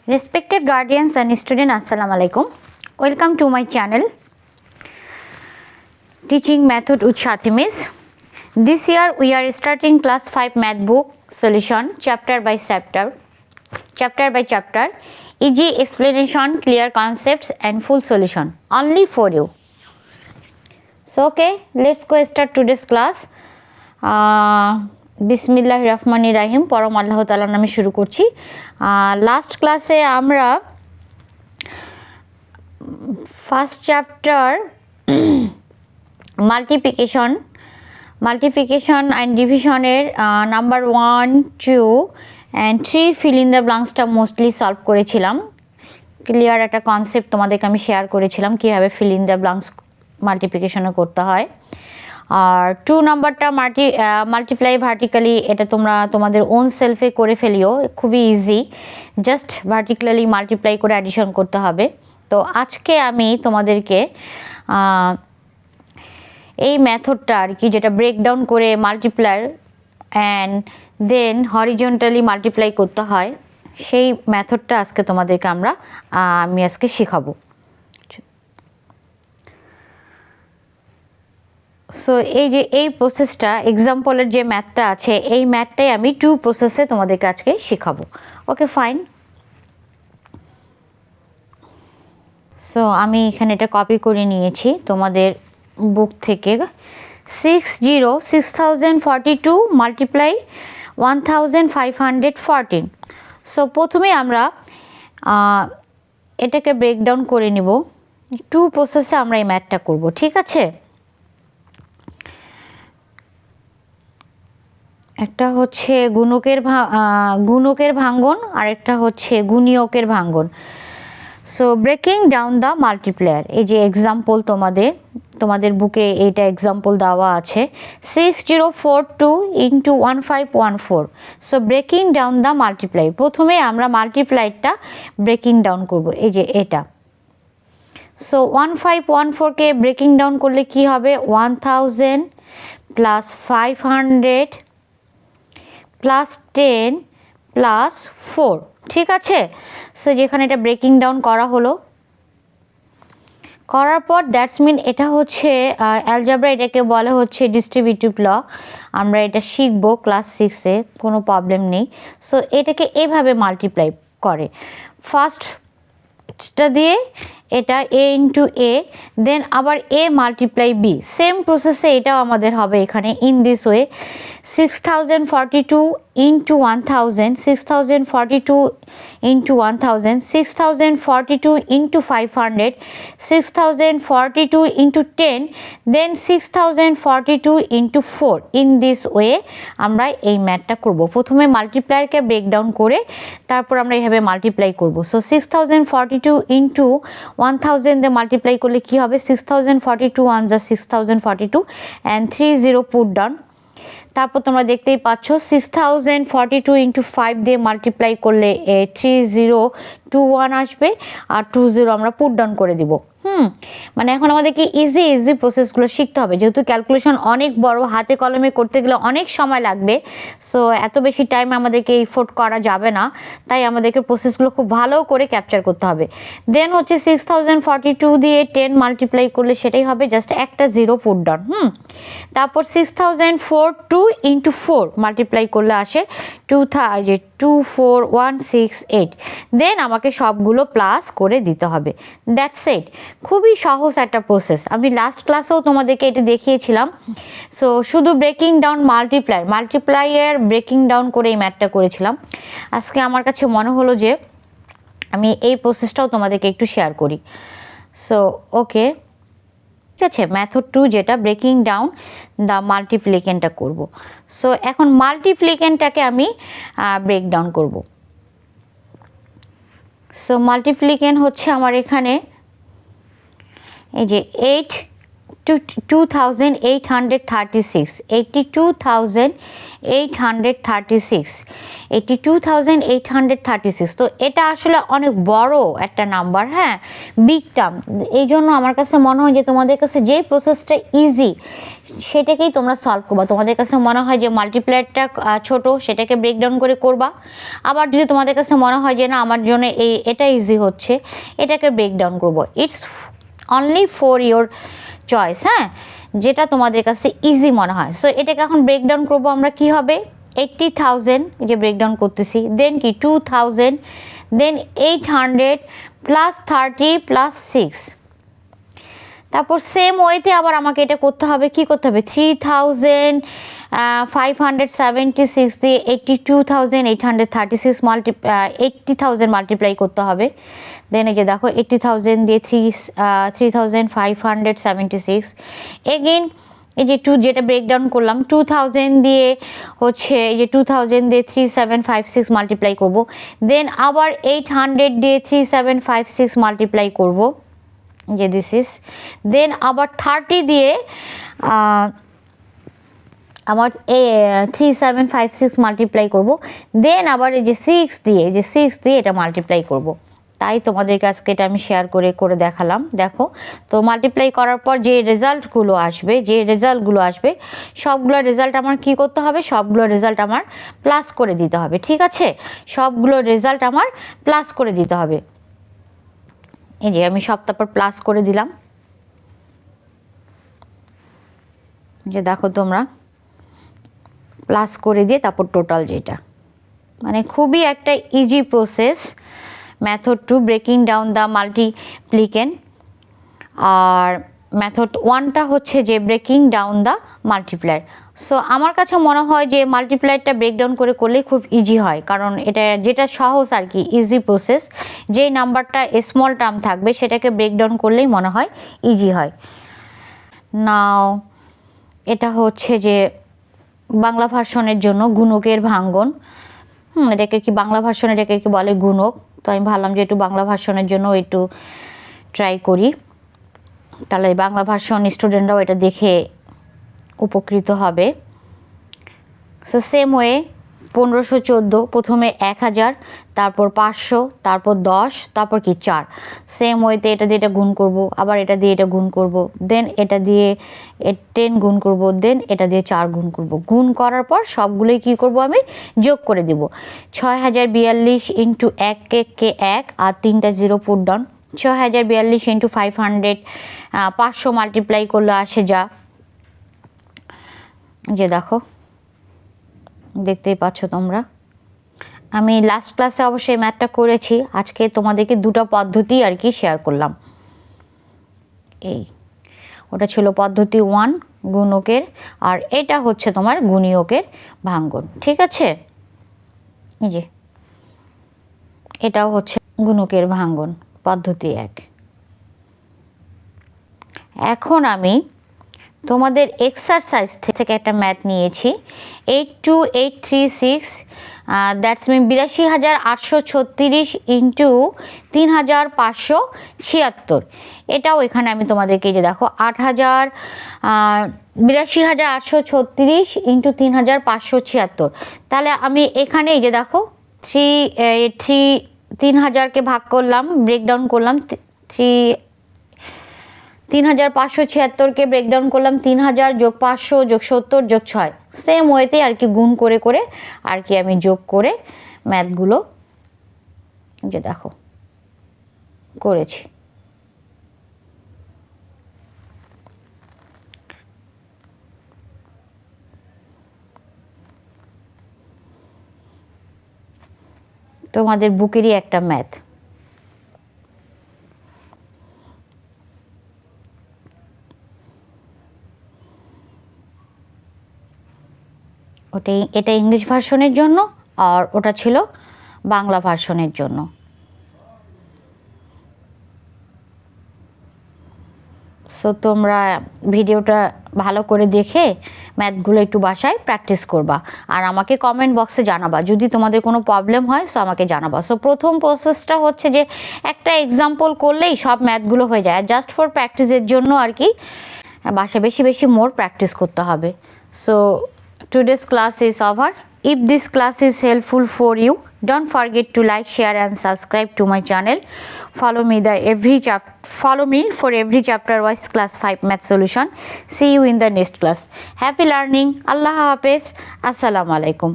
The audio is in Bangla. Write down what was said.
Respected guardians and students, Assalamu alaikum. Welcome to my channel, Teaching Method with Shati Miss. This year we are starting class 5 math book solution chapter by chapter, easy explanation, clear concepts and full solution only for you. So okay, let's go start today's class. বিসমিল্লাহির রহমানির রহিম পরম আল্লাহ তাআলার নামে শুরু করছি। লাস্ট ক্লাসে আমরা ফার্স্ট চ্যাপ্টার মাল্টিপ্লিকেশন অ্যান্ড ডিভিশনের number 1, 2 and 3 fill in the ব্ল্যাঙ্কসটা মোস্টলি সলভ করেছিলাম। ক্লিয়ার একটা কনসেপ্ট তোমাদেরকে আমি শেয়ার করেছিলাম কীভাবে ফিল ইন দ্য ব্ল্যাঙ্কস মাল্টিপ্লিকেশনে করতে হয়। আর 2 নাম্বারটা মাল্টিপ্লাই ভার্টিক্যালি, এটা তোমরা তোমাদের ওন সেলফে করে ফেলিও, খুবই ইজি, জাস্ট ভার্টিক্যালি মাল্টিপ্লাই করে অ্যাডিশন করতে হবে। তো আজকে আমি তোমাদেরকে এই মেথডটা আর কি, যেটা ব্রেকডাউন করে multiply and then horizontally multiply করতে হয়, সেই মেথডটা আজকে তোমাদেরকে আমি আজকে শেখাবো। সো এই প্রসেসটা এক্সাম্পলের যে ম্যাথটা আছে, এই ম্যাথটাই আমি 2 প্রসেসে তোমাদেরকে আজকে শেখাবো। Okay fine. সো আমি এখানে এটা কপি করে নিয়েছি তোমাদের বুক থেকে। 6042 মাল্টিপ্লাই 1514। সো প্রথমে আমরা এটাকে ব্রেকডাউন করে নিব। 2 প্রসেসে আমরা এই ম্যাথটা করব, ঠিক আছে? একটা হচ্ছে গুণকের ভাঙ্গন আর একটা হচ্ছে গুণিয়কের ভাঙ্গন। So breaking down the multiplier, এই যে এক্সাম্পল তোমাদের বুকে এইটা এক্সাম্পল দেওয়া আছে, 6042 into 1514। So breaking down the multiply, প্রথমে আমরা মাল্টিপ্লাইটা ব্রেকিং ডাউন করব, এই যে এটা। সো 1514কে ব্রেকিং ডাউন করলে কি হবে, 1000 প্লাস 500 প্লাস 10 প্লাস 4, ঠিক আছে? সো যেখানে এটা ব্রেকিং ডাউন করা হলো, করার পর দ্যাটস মিন এটা হচ্ছে অ্যালজেব্রা, এটাকে বলা হচ্ছে ডিস্ট্রিবিউটিভ ল। আমরা এটা শিখবো ক্লাস 6-এ, কোনো প্রবলেম নেই। সো এটাকে এভাবে মাল্টিপ্লাই করে, ফার্স্টটা দিয়ে এটা a ইন্টু a, দেন আবার a মাল্টিপ্লাই b, সেম প্রসেসে এটাও আমাদের হবে এখানে in this way. 6042 into 1000, 6042 into 1000, 6042 into 500, 6042 into 10, then 6042 into 4। In this way আমরা এই ম্যাথটা করব। প্রথমে মাল্টিপ্লায়ারকে ব্রেকডাউন করে তারপর আমরা এইভাবে মাল্টিপ্লাই করব। সো 6042 ইন্টু 1000 দিয়ে মাল্টিপ্লাই করলে কি হবে, 6042 1 যা 6042 অ্যান্ড 30 পুট ডাউন। তারপর তোমরা দেখতেই পাচ্ছ 6042 ইন্টু 5 দিয়ে মাল্টিপ্লাই করলে 3021 আসবে, আর 20 আমরা পুট ডাউন করে দিব। মানে এখন আমাদেরকে ইজি প্রসেসগুলো শিখতে হবে, যেহেতু ক্যালকুলেশন অনেক বড়, হাতে কলমে করতে গেলে অনেক সময় লাগবে। সো এত বেশি টাইম আমাদেরকে এফোর্ট করা যাবে না, তাই আমাদেরকে প্রসেসগুলো খুব ভালো করে ক্যাপচার করতে হবে। দেন হচ্ছে 6042 দিয়ে 10 মাল্টিপ্লাই করলে সেটাই হবে জাস্ট একটা 0 পুট ডাউন। তারপর 6042 ইন্টু 4 মাল্টিপ্লাই করলে আসে 24168। দেন আমাকে সবগুলো প্লাস করে দিতে হবে, দ্যাটস ইট। খুবই সহজ একটা প্রসেস, আমি লাস্ট ক্লাসেও তোমাদেরকে এটা দেখিয়েছিলাম। সো শুধু ব্রেকিং ডাউন মাল্টিপ্লাইয়ের ব্রেকিং ডাউন করে এই ম্যাথটা করেছিলাম। আজকে আমার কাছে মনে হলো যে আমি এই প্রসেসটাও তোমাদেরকে একটু শেয়ার করি। সো ওকে, ঠিক আছে, মেথড 2 যেটা ব্রেকিং ডাউন দ্য মাল্টিপ্লিকেন্টটা করব। সো এখন মাল্টিপ্লিকেন্টটাকে আমি ব্রেকডাউন করব। সো মাল্টিপ্লিকেন্ট হচ্ছে আমার এখানে এই যে 8 82,836, 82,836, তো এটা আসলে অনেক বড় একটা নাম্বার, হ্যাঁ, বিগ টার্ম। এই জন্য আমার কাছে মনে হয় যে তোমাদের কাছে যে প্রসেসটা ইজি সেটাকেই তোমরা সলভ করবা। তোমাদের কাছে মনে হয় যে মাল্টিপ্লায়ারটা ছোট, সেটাকে ব্রেকডাউন করে করবা। আবার যদি তোমাদের কাছে মনে হয় যে না আমার জন্য এটা ইজি হচ্ছে, এটাকে ব্রেকডাউন করবো। It's only for your choice, হ্যাঁ, যেটা তোমাদের কাছে ইজি মনে হয়। সো এটাকে এখন ব্রেকডাউন করবো আমরা। কি হবে? 80,000 যে ব্রেকডাউন করতেছি, দেন কি 2,000, দেন 800 প্লাস 30 প্লাস 6। তারপর সেম ওয়েতে আবার আমাকে এটা করতে হবে। কি করতে হবে? 3,576 দিয়ে 82,836 80,000 মাল্টিপ্লাই করতে হবে। দেন এই যে দেখো 80,000 দিয়ে 3,576 এগেইন এই যে যেটা ব্রেকডাউন করলাম 2,000 দিয়ে হচ্ছে এই যে 2,000 দিয়ে 3,756 মাল্টিপ্লাই করব। দেন আবার 800 দিয়ে 3,756 মাল্টিপ্লাই করব, যে দিস ইজ। দেন আবার 30 দিয়ে আমার 3,756 মাল্টিপ্লাই করব। দেন আবার এই যে 6 দিয়ে এটা মাল্টিপ্লাই করব। তাই তোমাদেরকে আজকে এটা আমি শেয়ার করে দেখালাম। দেখো তো মাল্টিপ্লাই করার পর যে রেজাল্টগুলো আসবে সবগুলো রেজাল্ট আমার কি করতে হবে? সবগুলো রেজাল্ট আমার প্লাস করে দিতে হবে, ঠিক আছে? সবগুলো রেজাল্ট আমার প্লাস করে দিতে হবে। এই যে আমি সব তারপর প্লাস করে দিলাম। যে দেখো তোমরা প্লাস করে দিয়ে তারপর টোটাল যেটা, মানে খুবই একটা easy process method to breaking down the multiplicand. আর মেথড ওয়ানটা হচ্ছে যে breaking down the multiplier. So আমার কাছে মনে হয় যে মাল্টিপ্লায়ারটা ব্রেকডাউন করলে খুব ইজি হয়, কারণ এটা যেটা সহজ আর কি, ইজি প্রসেস। যেই নাম্বারটা স্মল টার্ম থাকবে সেটাকে ব্রেকডাউন করলেই মনে হয় ইজি হয়। নাও এটা হচ্ছে যে বাংলা ভার্সনের জন্য গুণকের ভাঙ্গন। এটাকে কি বাংলা ভার্সন, এটাকে কি বলে গুণক। তো আমি ভাবলাম যে একটু বাংলা ভার্সনের জন্য একটু ট্রাই করি, তাহলে বাংলা ভার্সন স্টুডেন্টরাও এটা দেখে উপকৃত হবে। সো সেম ওয়ে 1514 প্রথমে 1000, তারপর 500, তারপর 10, তারপর কি 4। সেম ওয়েতে এটা দিয়ে এটা গুণ করব, আবার এটা দিয়ে এটা গুণ করব, দেন এটা দিয়ে 10 গুণ করব, দেন এটা দিয়ে 4 গুণ করব। গুণ করার পর সবগুলোই কি করব? আমি যোগ করে দিব। 6042 ইন্টু 1 কে 1 আর 3টা zero put down. 6042 into 500, 500 multiply করলে আসে যা, যে দেখো দেখতেই পাচ্ছ তোমরা। আমি লাস্ট ক্লাসে অবশ্যই ম্যাথটা করেছি, আজকে তোমাদেরকে দুটো পদ্ধতি আর কি শেয়ার করলাম। এই ওটা ছিল পদ্ধতি 1 গুণকের, আর এটা হচ্ছে তোমার গুণিয়কের ভাঙ্গন, ঠিক আছে? এই যে এটাও হচ্ছে গুণকের ভাঙ্গন পদ্ধতি 1। এখন আমি তোমাদের এক্সারসাইজ থেকে একটা ম্যাথ নিয়েছি 82836, দ্যাটস মিন 82,836 ইন্টু 3,576। এটাও এখানে আমি তোমাদেরকে যে দেখো 82,836 ইন্টু 3,576। তাহলে আমি এখানে এই যে দেখো 3,000কে ভাগ করলাম, ব্রেকডাউন করলাম। 3,576কে ব্রেকডাউন করলাম 3,000 যোগ 500 যোগ 70 যোগ 6। সেম ওয়েতে আর কি গুণ করে আর কি আমি যোগ করে ম্যাথগুলো যে দেখো করেছি। তোমাদের বুকেরই একটা ম্যাথ। এটা ইংলিশ ভার্সনের জন্য, আর ওটা ছিল বাংলা ভার্সনের জন্য। সো তোমরা ভিডিওটা ভালো করে দেখে ম্যাথগুলো একটু বাসায় প্র্যাকটিস করবা, আর আমাকে কমেন্ট বক্সে জানাবা যদি তোমাদের কোনো প্রবলেম হয়। সো আমাকে জানাবা। সো প্রথম প্রসেসটা হচ্ছে যে একটা এক্সাম্পল করলেই সব ম্যাথগুলো হয়ে যায়, জাস্ট ফর প্র্যাকটিসের জন্য আর কি বাসায় বেশি বেশি মোর প্র্যাকটিস করতে হবে। So today's class is over. If this class is helpful for you, don't forget to like, share and subscribe to my channel. Follow me for every chapter wise class 5 math solution. See you in the next class. Happy learning. Allah Hafiz. Assalamu alaikum.